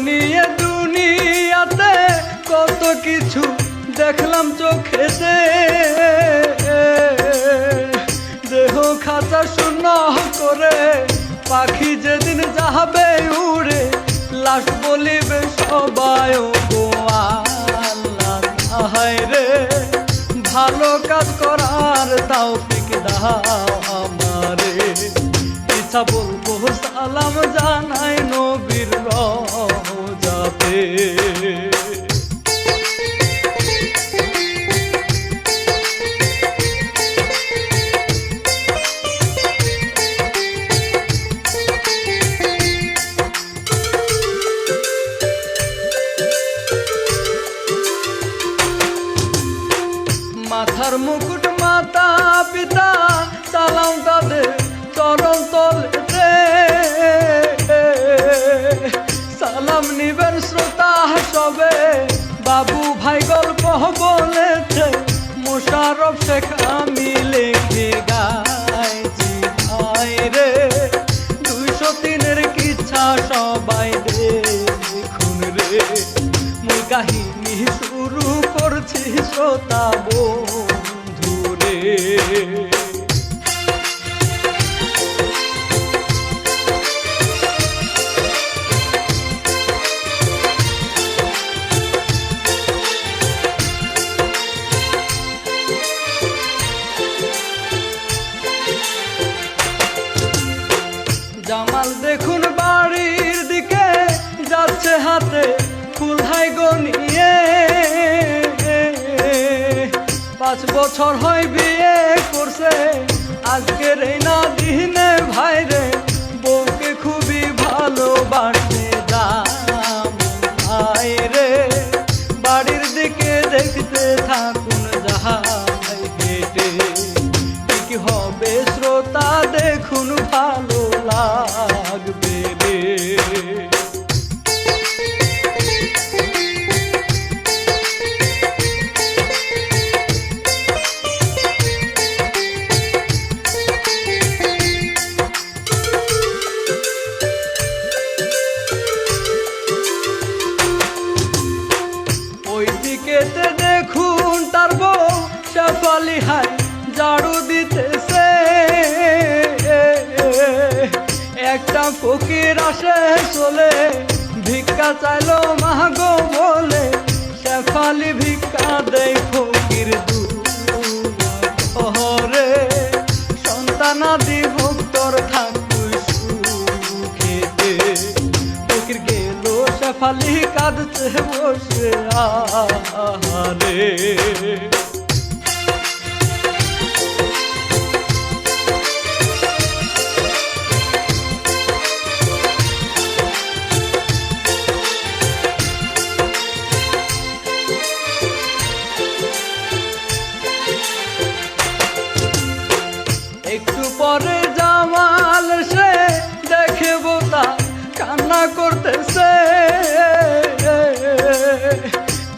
নিয়ে দুনিয়াতে কত কিছু দেখলাম চোখেতে, দেহ খাঁচা শূন্য করে পাখি যেদিন যাবে উড়ে, লাশ বলিবে সবাই ও গো আল্লাহ হায় রে, ভালো কাজ করার তৌফিক দাও আমারে। ইচ্ছা বলবো সালাম জানাই নবীর রওজাতে। মাথার মুকুট মাতা পিতা সালাম তাদের চরণ তলেতে, সালাম নিবেন শ্রোতা সবে বাবু ভাই গল্প বলেছে, মোশাররফ শেখ আমি লিখে গাইছি ভাই রে, 203-এর কিচ্ছা সবাই দেখুন রে, মূল কাহিনী শুরু করছি শ্রোতা বন্ধু রে। জামাল দেখুন বাড়ির দিকে যাচ্ছে হাতে ফুলহাই গনিয়ে, 5 বছর হয় বিয়ে করছে আজকের এই না দিনে ভাই রে, বউকে খুবই ভালোবাসে দাম ভাই রে, বাড়ির দিকে দেখতে থাকুন যাহাই হেঁটে, কি হবে শ্রোতা দেখুন ভালো লাগবে রে। ওইদিকেতে দেখুন তার বউ শেফালি হাই ঝাড়ু দিতেছে, একটা ফকির আসে চলে ভিক্ষা চাইলো মাগো বলে, শেফালি ভিক্ষা দেয় ফকির দুয়ারে, সন্তানাদি ভক্তর থাকুই সুখেতে, ফকির গেল শেফালি কাঁদছে বসে আহারে। একটু পরে জামাল সে দেখে বোতা কান্না করতেছে,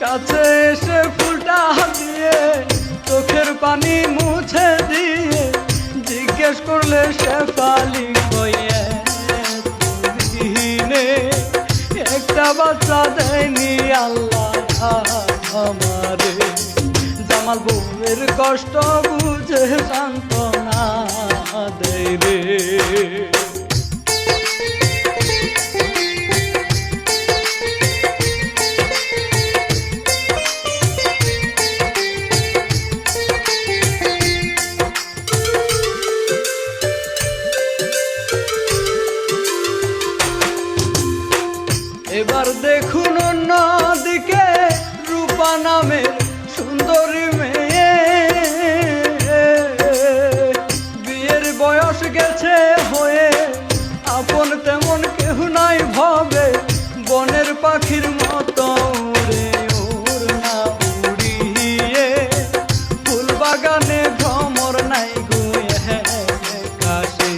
কাছে এসে ফুলটা দিয়ে চোখের পানি মুছে দিয়ে জিজ্ঞেস করলে শেফালি কইয়ে দিনে একটা বাচ্চা দেয়নি আল্লাহ আমারে, জামাল বউয়ের কষ্ট বুঝে সান্ত্বনা দেয় রে। এবার দেখুন অন্যদিকে রূপা নামের সুন্দরী মেয়ে, বিয়ের বয়স গেছে হয়ে আপন তেমন কেহ নাই ভবে, বনের পাখির মতো উড়ে ওর না উড়িয়ে, ফুল বাগানে ভ্রমর নাই গুয়ে কাশে,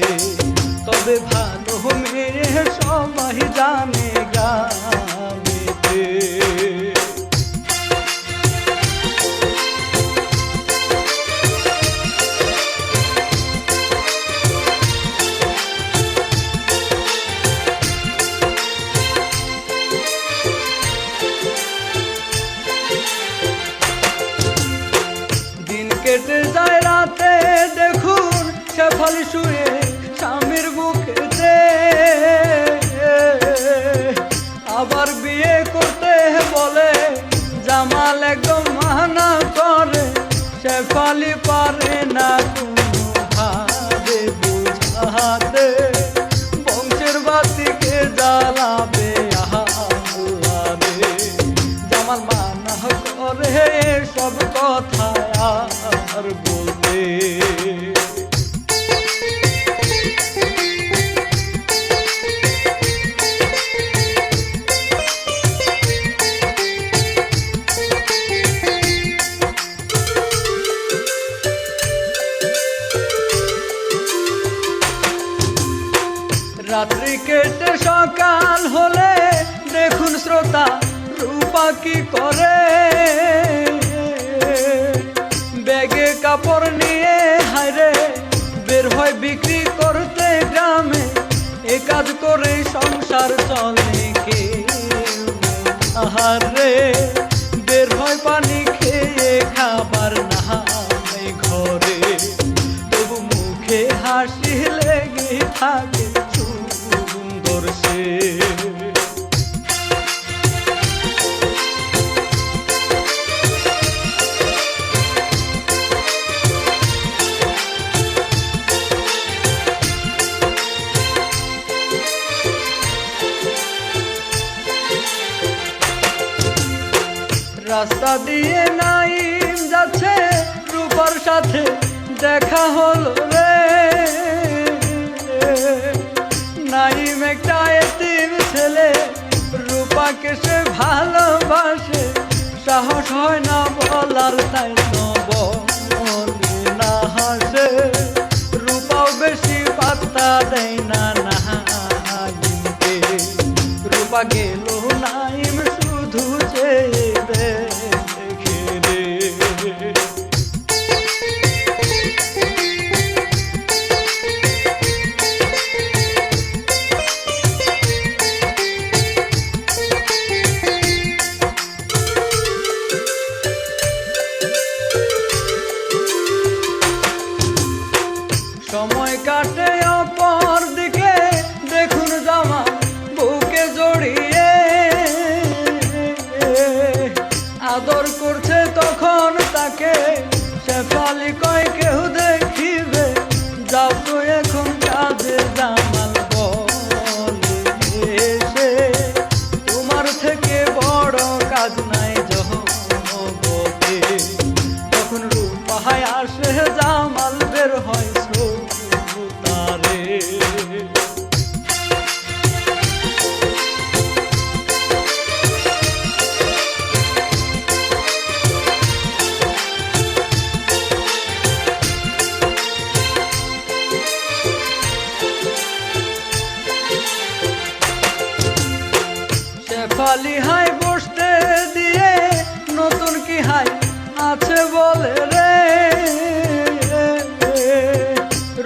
তবে ভালো মেয়ে সবাই জানে গাবেতে। রাত্রি কেটে সকাল হলে দেখুন শ্রোতা রূপা কি করে, ব্যাগে কাপড় নিয়ে হায়রে বের হয় বিক্রি করতে গ্রামে, এ কাজ করে সংসার চলে কে আহারে, বের হয় পানি খেয়ে খাবার নাই ঘরে, তবু মুখে হাসি লেগে থাকে সুন্দর সে। রাস্তা দিয়ে নাইম যাচ্ছে রূপার সাথে দেখা হলো রে, নাইম একটা এতিম ছেলে, রূপাকে সে ভালোবাসে, সাহস হয় না বলার তাই তো বলে না হাসে, রূপাও বেশি পাত্তা দেয় না নাইমকে, রূপা গেল নাইম শুধু চেয়ে দেখে রে। সময় কাটে অপর দিকে দেখুন জামা বুকে জড়িয়ে, আদর করছে তখন তাকে শেফালি কয় কেউ দেখিবে, যাও তো এখন কাজে জামাল বলে এসে, তোমার থেকে বড় কাজ নাই জগতে, তখন রূপায় আসে জামাল বের হয় শ্রোতারে। শেফালি হাই বসতে দিয়ে নতুন কি হাই আছে বলে রে,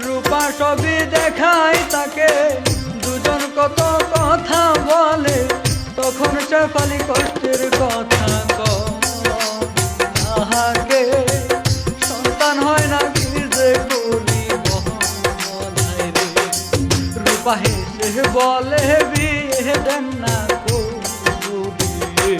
রূপা সবই দেখায় তাকে, দুজন কত কথা বলে, তখন শেফালি কষ্টের কথা কহাকে, সন্তান হয় না কি যে করি বলাই রে, রূপা হেসে বলে বিয়ে দেন না করিয়ে।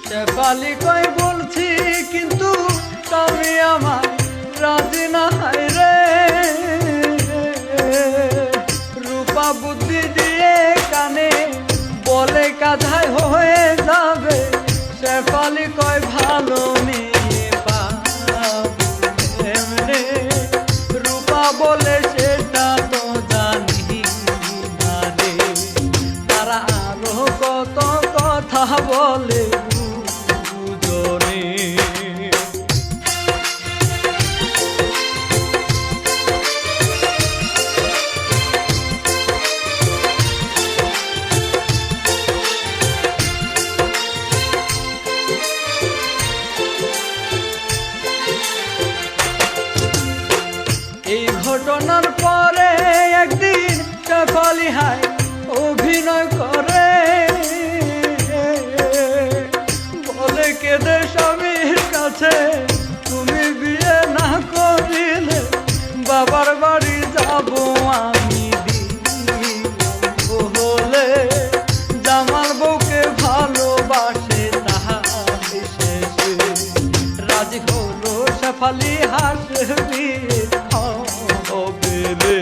শেফালি কই বলছি কিন্তু স্বামী আমার রাজি না হয় রে, রূপা বুদ্ধি দিয়ে কানে বলে কাজায় হয়ে যাবে, শেফালি কয় ভালো মেয়ে পাবে, রূপা বলে সেটা তো জানি না রে, তারা আরো কত কথা বলে দুজনে। এই ঘটনার পরে একদিন শেফালি হাই অভিনয় করে, বলে কেঁদে স্বামীর কাছে তুমি বিয়ে না করিলে বাবার বাড়ি যাব আমি বলে, জামাল বউকে ভালোবাসে তাহাই শেষে রাজি হলো শেফালি হাসবি হবে রে।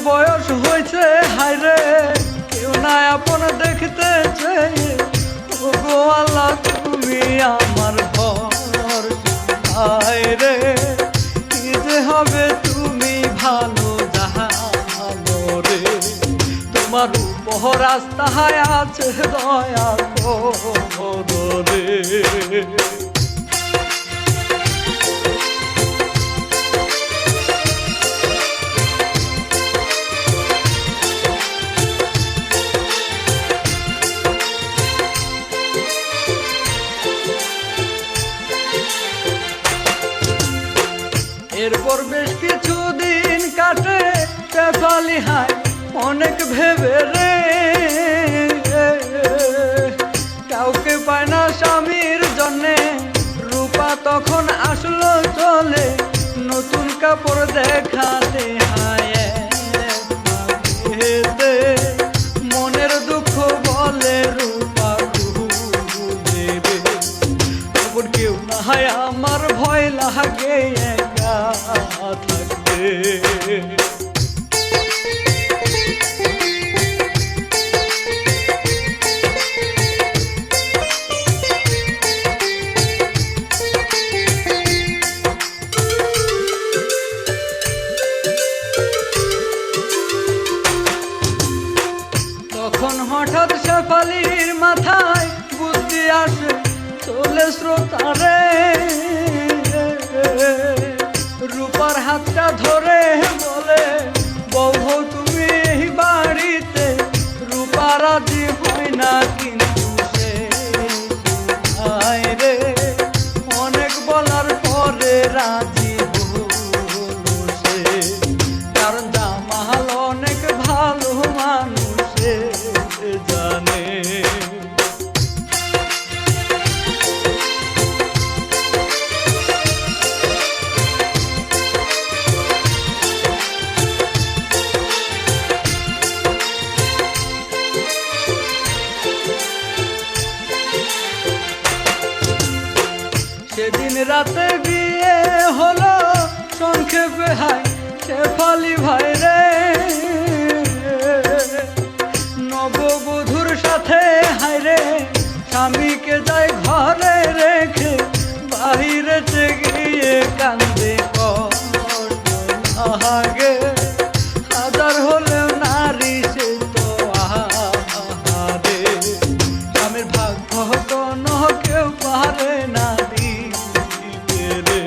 বয়স হয়েছে হায়রে, কেউ না আপন দেখতে চেয়ে, ওগো আল্লাহ তুমি আমার ঘর হায়রে, কি যে হবে তুমি ভালো জানো রে, তোমার উপর আস্থায় আছে দয়া করো রে। এরপর বেশ কিছুদিন কাটে, শেফালি হায় অনেক ভেবে রে, কাউকে পায় না স্বামীর জন্যে, রূপা তখন আসলো চলে, নতুন কাপড় দেখাতে হায় মনের দুঃখ বলে রূপা দেবে, তখন কেউ না হয় আমার ভয় লাগে একা থাকতে। তখন হঠাৎ শেফালির মাথায় বুদ্ধি আসে, চলে শ্রোতারে, রূপার হাতটা ধরে বলে, বউ তুমি এই বাড়িতে, রূপা রাজি হয় না কিন্তু সে রে, অনেক বলার পরে রাজি হলো সে, কারণ জামাল অনেক ভালো মানুষে জানে। সেদিন রাতে বিয়ে হলো সংক্ষেপে হায় শেফালি ভাই রে, নববধূর সাথে হায় রে, স্বামীকে যায় ঘরে রেখে, বাহিরে গিয়ে কান্দে আগে, হাজার হলেও নারী সে তো আহারে, স্বামীর ভাগ্য কোন কেউ পারে না দিতে রে।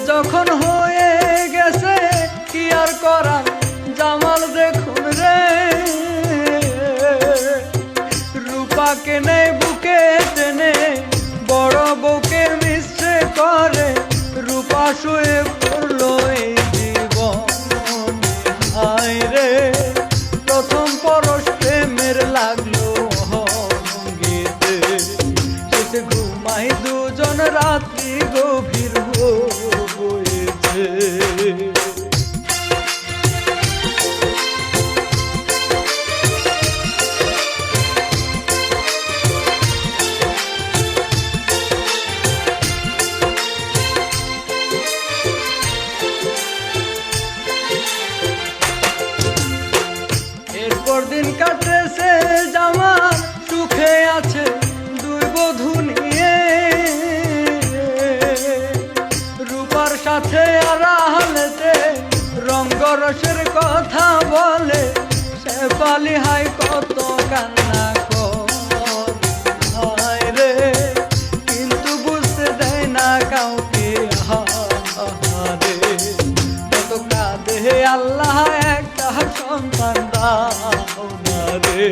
যখন হয়ে গেছে কি আর করার, জামাল দেখুন রে, রূপাকে নেই বুকে টেনে, বড় বউকে মিশে করে, রূপা শুয়ে পড়লো এই জীবন হায় রে, প্রথম পরশ প্রেমের লাগলো অঙ্গিতে, শেষে ঘুমাই দুজন রাত্রি গভীর হয়েছে। এরপর দিন কাটেছে জামাল সুখে আছে দুই বধূ নিয়ে, রূপার সাথে আড়ালেতে রঙ্গরসের কথা বলে, শেফালি হাই কত কান্না করে রে, কিন্তু বুঝতে দেয় না কাউকে হারে, কত কাঁদে আল্লাহ একটা সন্তান দাও না রে।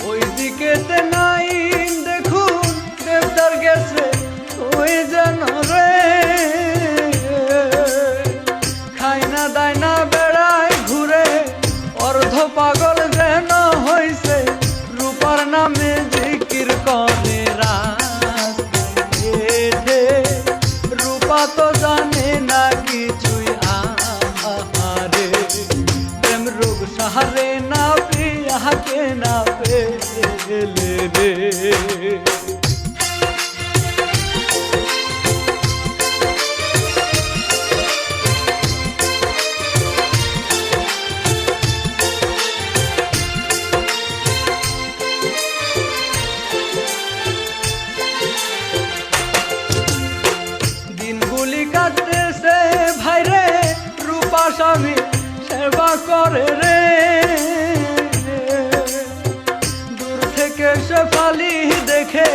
ওইদিকেতে নাই দেখুন দেবদার স্বামী সেবা করে রে। দূর থেকে শেফালি দেখে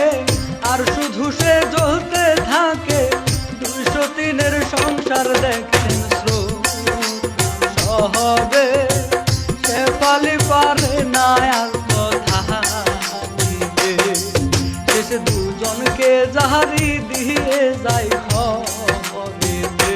আর শুধু সে জ্বলতে থাকে। 203-এর সংসার দেখেন সহবে, শেফালি পারে না আর কথা দিতে। শেষে দুজনকে জাহারি দিয়ে যায় খবরেতে।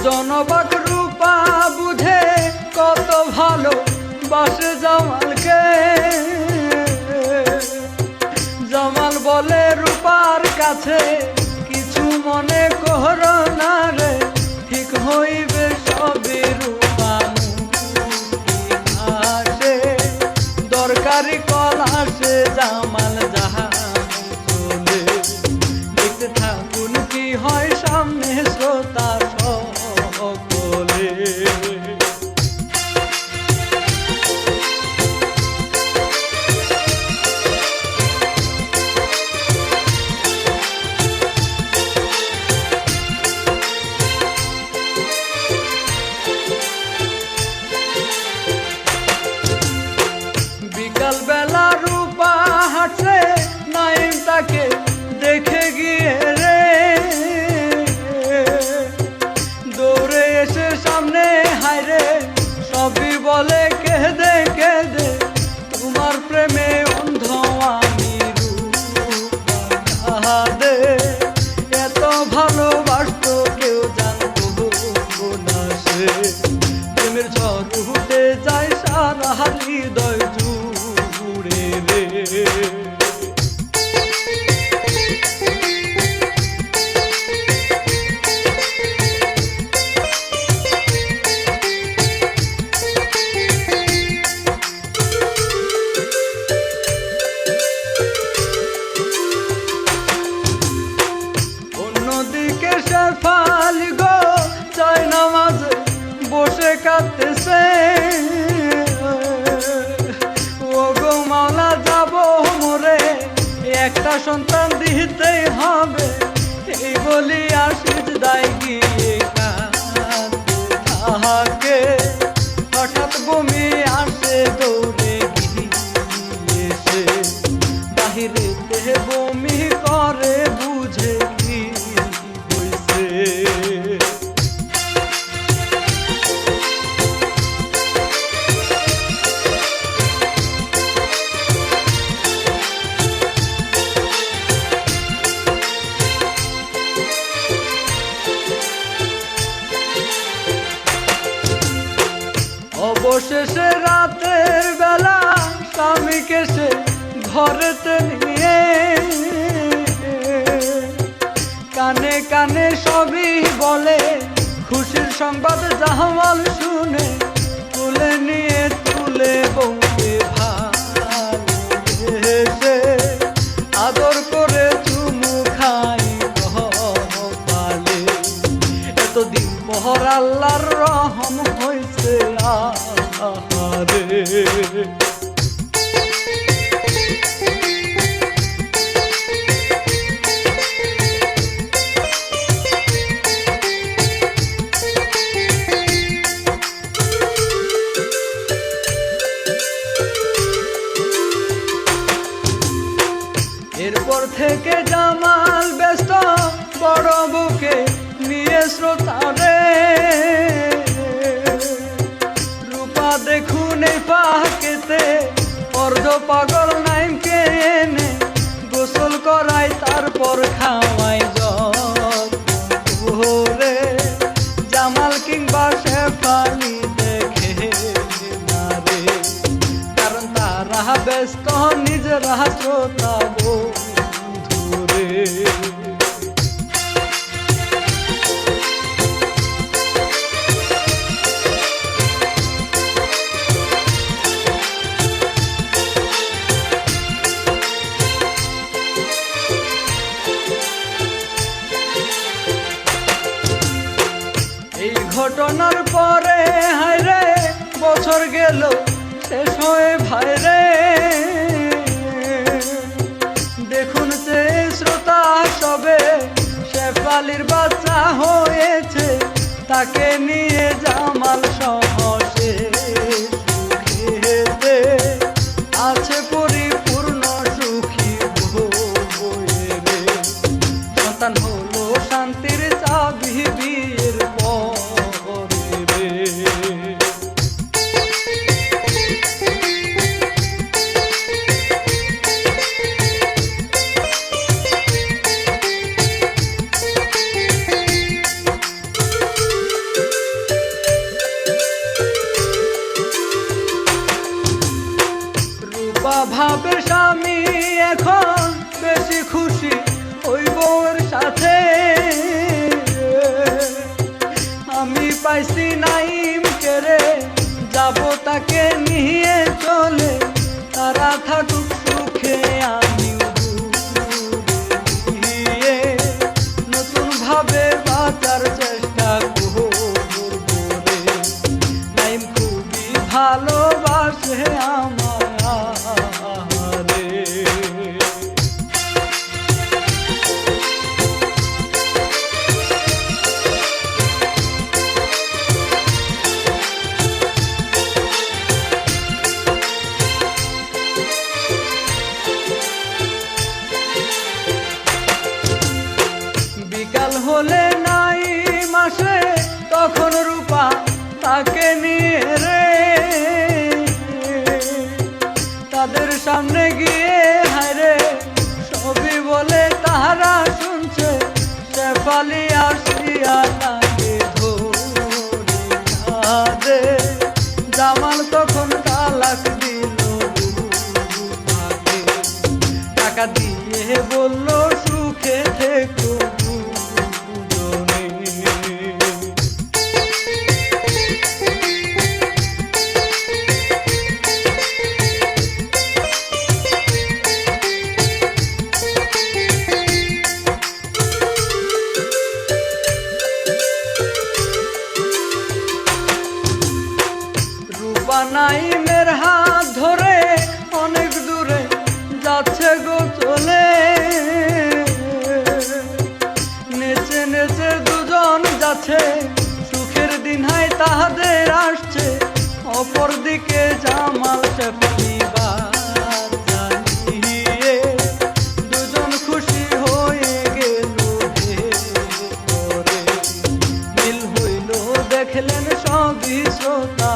জনবাক রূপা বুঝে কত ভালো বাসে জামালকে। জামাল বলে রূপার কাছে কিছু মনে কর না রে, ঠিক হইবে সবে রূপা আসে। দরকারি কল আসে জামাল যাহা চলে, দেখতে থাকুন কি হয় সামনে শ্রোতা সকলে। বিকাল বেলা রূপা হাঁটছে, নাইম তাকে দেখে গিয়ে রে। দৌড়ে এসে সামনে হায়রে সবই বলে কেঁদে কেঁদে, তোমার প্রেমে অন্ধ আমি রূপা দে। এত ভালোবাসতো কেউ জানতো না সে, প্রেমের ঝড় উঠে যায় সারা হৃদয় জুড়ে রে। অন্যদিকে শেফালি গো যায় নামাজে বসে কাঁদতেছে। ও গো মাওলা যাব মোরে, একটা সন্তান দিতেই হবে, এই বলি আশিস দায় গিয়ে কাঁদতে। হঠাৎ বমি আসে দৌড়ে গিয়েছে, বাহিরেতে বমি করে বুঝে কি হয়েছে। অবশেষে রাতের বেলা স্বামীকে সে ঘরেতে নিয়ে, কানে কানে সবই বলে খুশির সংবাদ জামাল শুনে। তুলে নিয়ে তুলে বউকে ভালোবেসে, আদর করে চুমু খাই কপালে। এতদিন পর আল্লাহর রহম হয়েছে আহারে। এরপর থেকে জামাল ব্যস্ত বড় বুকে নিয়ে শ্রোতারে। রূপা দেখুন এই পাকেতে অর্ধ পাগল নাইমকে এনে গোসল করাই, তারপর খাওয়াই জরে। জামাল কিংবা শেফালি দেখে না রে, কারণ তারা ব্যস্ত নিজেরা শ্রোতা বন্ধুরে। গেল শেষ হয়ে ভাইরে। দেখুন যে শ্রোতা সবে শেফালির বাচ্চা হয়েছে, তাকে নিয়ে জামাল সহসে সুখেতে আছে পরিপূর্ণ সুখী রে। সন্তান হলো শান্তির চাবি বিয়ের পরে রে। ভাবের স্বামী এখন বেশি খুশি ওই বউয়ের সাথে। আমি পাইছি নাইম কেরে, যাব তাকে নিয়ে চলে, তারা থাকুক সুখে আমি নতুন ভাবে বাঁচার চেষ্টা করব রে। নাইম খুবই ভালোবাসে আমার। বিকাল হলে নাই মাসে তখন রূপা তাকে নিয়ে রে, তাদের সামনে গিয়ে হায়রে সবই বলে তাহারা শুনছে। শেফালি আসিয়া তাকে ধরে, জামাল তখন তালাক দিল রূপাকে, টাকা দিয়ে বলল সুখে থেকো দুজনে। রূপা নাইমের হাত ধরে অনেক দূরে যাচ্ছে গো চলে, নেচে নেচে দুজন যাচ্ছে, সুখের দিন হাই তাহাদের আসছে। অপর দিকে জামাল শেফালি জানিয়ে দুজন খুশি হয়ে গেল রে। মিল হইল দেখলেন সবই শ্রোতা।